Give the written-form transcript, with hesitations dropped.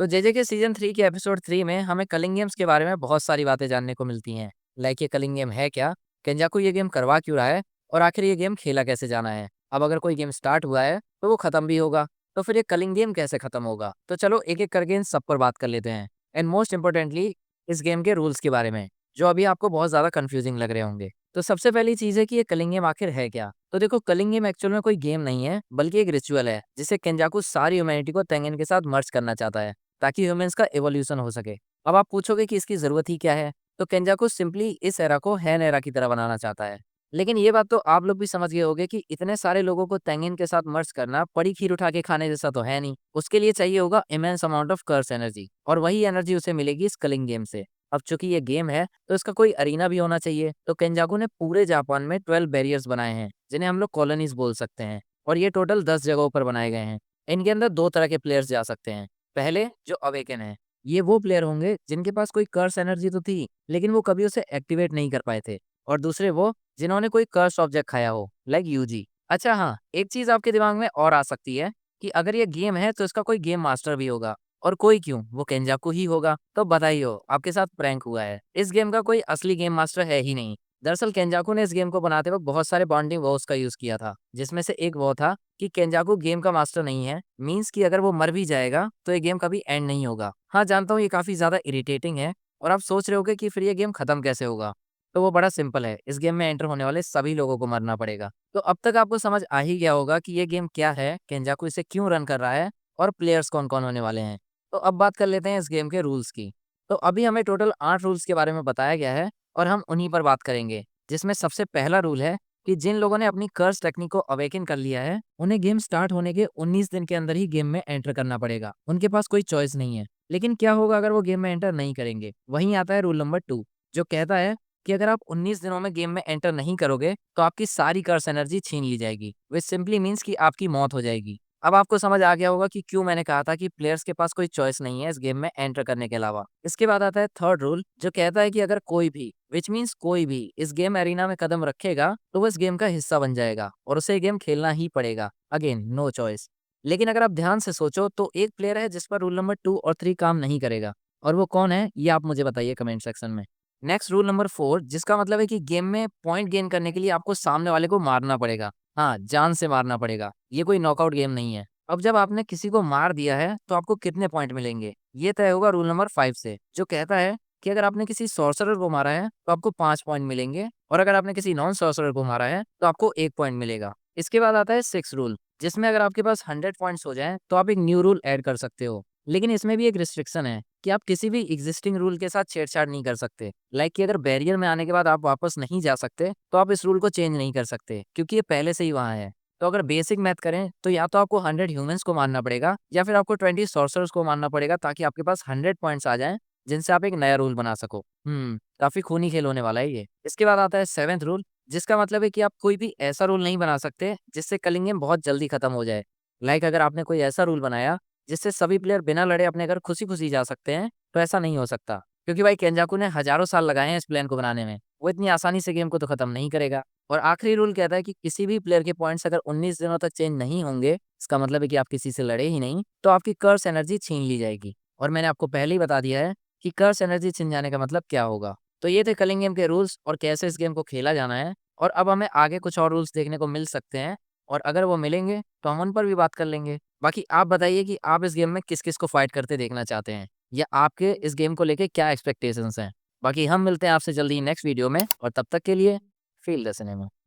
तो जेजे के सीजन 3 के एपिसोड 3 में हमें कलिंग गेम्स के बारे में बहुत सारी बातें जानने को मिलती हैं। लाइक ये कलिंग गेम है क्या, केंजाकू ये गेम करवा क्यों रहा है और आखिर ये गेम खेला कैसे जाना है। अब अगर कोई गेम स्टार्ट हुआ है तो वो खत्म भी होगा, तो फिर ये कलिंग गेम कैसे खत्म होगा। तो चलो एक एक करके इन सब पर बात कर लेते हैं। एंड मोस्ट इंपोर्टेंटली इस गेम के रूल्स के बारे में, जो अभी आपको बहुत ज्यादा कंफ्यूजिंग लग रहे होंगे। तो सबसे पहली चीज है कि ये कलिंग गेम आखिर है क्या। तो देखो, कलिंग गेम एक्चुअल में कोई गेम नहीं है बल्कि एक रिचुअल है जिसे केंजाकू सारी ह्यूमैनिटी को तेंगेन के साथ मर्ज करना चाहता है ताकि ह्यूमंस का इवोल्यूशन हो सके। अब आप पूछोगे कि इसकी जरूरत ही क्या है, तो केंजाकू सिंपली इस एरा को हैन एरा की तरह बनाना चाहता है। लेकिन ये बात तो आप लोग भी समझ गए होंगे कि इतने सारे लोगों को तेंगिन के साथ मर्ज करना पड़ी खीर उठा के खाने जैसा तो है नहीं। उसके लिए चाहिए होगा इमेंस अमाउंट ऑफ कर्स एनर्जी, और वही एनर्जी उसे मिलेगी इस कलिंग गेम से। अब चूंकि ये गेम है तो इसका कोई अरीना भी होना चाहिए, तो केंजाकू ने पूरे जापान में 12 बैरियर्स बनाए हैं जिन्हें हम लोग कॉलोनीज बोल सकते हैं। और ये टोटल 10 जगहों पर बनाए गए हैं। इनके अंदर दो तरह के प्लेयर्स जा सकते हैं। पहले जो अवेकन है, ये वो प्लेयर होंगे जिनके पास कोई कर्स एनर्जी तो थी लेकिन वो कभी उसे एक्टिवेट नहीं कर पाए थे। और दूसरे वो जिन्होंने कोई कर्स ऑब्जेक्ट खाया हो, लाइक यूजी। अच्छा हाँ, एक चीज आपके दिमाग में और आ सकती है कि अगर ये गेम है तो इसका कोई गेम मास्टर भी होगा, और कोई क्यों, वो केंजाकू ही होगा। तो बधाई हो, आपके साथ प्रैंक हुआ है। इस गेम का कोई असली गेम मास्टर है ही नहीं। दरअसल केंजाकू ने इस गेम को बनाते वक्त बहुत सारे बॉन्डिंग वॉस का यूज किया था, जिसमें से एक वो था कि केंजाकू गेम का मास्टर नहीं है, मींस कि अगर वो मर भी जाएगा तो ये गेम कभी एंड नहीं होगा। हाँ जानता हूँ ये काफी ज्यादा इरिटेटिंग है, और आप सोच रहे होगे कि फिर ये गेम खत्म कैसे होगा। तो वो बड़ा सिंपल है, इस गेम में एंटर होने वाले सभी लोगों को मरना पड़ेगा। तो अब तक आपको समझ आ ही गया होगा कि ये गेम क्या है, केंजाकू इसे क्यों रन कर रहा है, और प्लेयर्स कौन कौन होने वाले हैं। तो अब बात कर लेते हैं इस गेम के रूल्स की। तो अभी हमें टोटल 8 रूल्स के बारे में बताया गया है, और हम उन्हीं पर बात करेंगे। जिसमें सबसे पहला रूल है कि जिन लोगों ने अपनी कर्स टेक्निक को अवेकन कर लिया है, उन्हें गेम स्टार्ट होने के 19 दिन के अंदर ही गेम में एंटर करना पड़ेगा। उनके पास कोई चॉइस नहीं है। लेकिन क्या होगा अगर वो गेम में एंटर नहीं करेंगे? वहीं आता है रूल नंबर 2, जो कहता है कि अगर आप 19 दिनों में गेम में एंटर नहीं करोगे तो आपकी सारी कर्स एनर्जी छीन ली जाएगी, विच सिंपली मीन्स कि आपकी मौत हो जाएगी। अब आपको समझ आ गया होगा कि क्यों मैंने कहा था कि प्लेयर्स के पास कोई चॉइस नहीं है इस गेम में एंटर करने के अलावा। इसके बाद आता है थर्ड रूल, जो कहता है कि अगर कोई भी, विच मीन्स कोई भी, इस गेम एरिना में कदम रखेगा तो वो इस गेम का हिस्सा बन जाएगा और उसे गेम खेलना ही पड़ेगा। Again no choice. लेकिन अगर आप ध्यान से सोचो तो एक प्लेयर है जिस पर रूल नंबर 2 और 3 काम नहीं करेगा, और वो कौन है ये आप मुझे बताइए कमेंट सेक्शन में। नेक्स्ट रूल नंबर 4, जिसका मतलब है कि गेम में पॉइंट गेन करने के लिए आपको सामने वाले को मारना पड़ेगा। हाँ, जान से मारना पड़ेगा। ये कोई नॉकआउट गेम नहीं है। अब जब आपने किसी को मार दिया है तो आपको कितने पॉइंट मिलेंगे, ये तय होगा रूल नंबर 5 से, जो कहता है कि अगर आपने किसी सॉर्सरर को मारा है तो आपको 5 पॉइंट मिलेंगे, और अगर आपने किसी नॉन सॉर्सरर को मारा है तो आपको 1 पॉइंट मिलेगा। इसके बाद आता है 6 रूल, जिसमें अगर आपके पास 100 पॉइंट्स हो जाएं तो आप एक न्यू रूल ऐड कर सकते हो। लेकिन इसमें भी एक रिस्ट्रिक्शन है कि आप किसी भी एग्जिस्टिंग रूल के साथ छेड़छाड़ नहीं कर सकते। लाइक कि अगर बैरियर में आने के बाद आप वापस नहीं जा सकते तो आप इस रूल को चेंज नहीं कर सकते, क्योंकि ये पहले से ही वहां है। तो अगर बेसिक मैथ करें तो या तो आपको 100 ह्यूमंस को मारना पड़ेगा, या फिर आपको 20 सॉर्सरर्स को मारना पड़ेगा ताकि आपके पास 100 पॉइंट्स आ जाएं, जिनसे आप एक नया रूल बना सको। काफी खूनी खेल होने वाला है ये। इसके बाद आता है 7th रूल, जिसका मतलब है कि आप कोई भी ऐसा रूल नहीं बना सकते जिससे कलिंग गेम बहुत जल्दी खत्म हो जाए। लाइक अगर आपने कोई ऐसा रूल बनाया जिससे सभी प्लेयर बिना लड़े अपने घर खुशी खुशी जा सकते हैं, तो ऐसा नहीं हो सकता, क्योंकि भाई केंजाकू ने हजारों साल लगाए हैं इस प्लान को बनाने में। वो इतनी आसानी से गेम को तो खत्म नहीं करेगा। और आखिरी रूल कहता है कि किसी भी प्लेयर के पॉइंट्स अगर 19 दिनों तक चेंज नहीं होंगे, इसका मतलब है कि आप किसी से लड़े ही नहीं, तो आपकी कर्स एनर्जी छीन ली जाएगी। और मैंने आपको पहले ही बता दिया है कि कर्स एनर्जी छिन जाने का मतलब क्या होगा। तो ये थे कलिंग गेम के रूल्स और कैसे इस गेम को खेला जाना है। और अब हमें आगे कुछ और रूल्स देखने को मिल सकते हैं, और अगर वो मिलेंगे तो हम उन पर भी बात कर लेंगे। बाकी आप बताइए कि आप इस गेम में किस किस को फाइट करते देखना चाहते हैं, या आपके इस गेम को लेके क्या एक्सपेक्टेशंस हैं। बाकी हम मिलते हैं आपसे जल्दी नेक्स्ट वीडियो में, और तब तक के लिए फील द सिनेमा।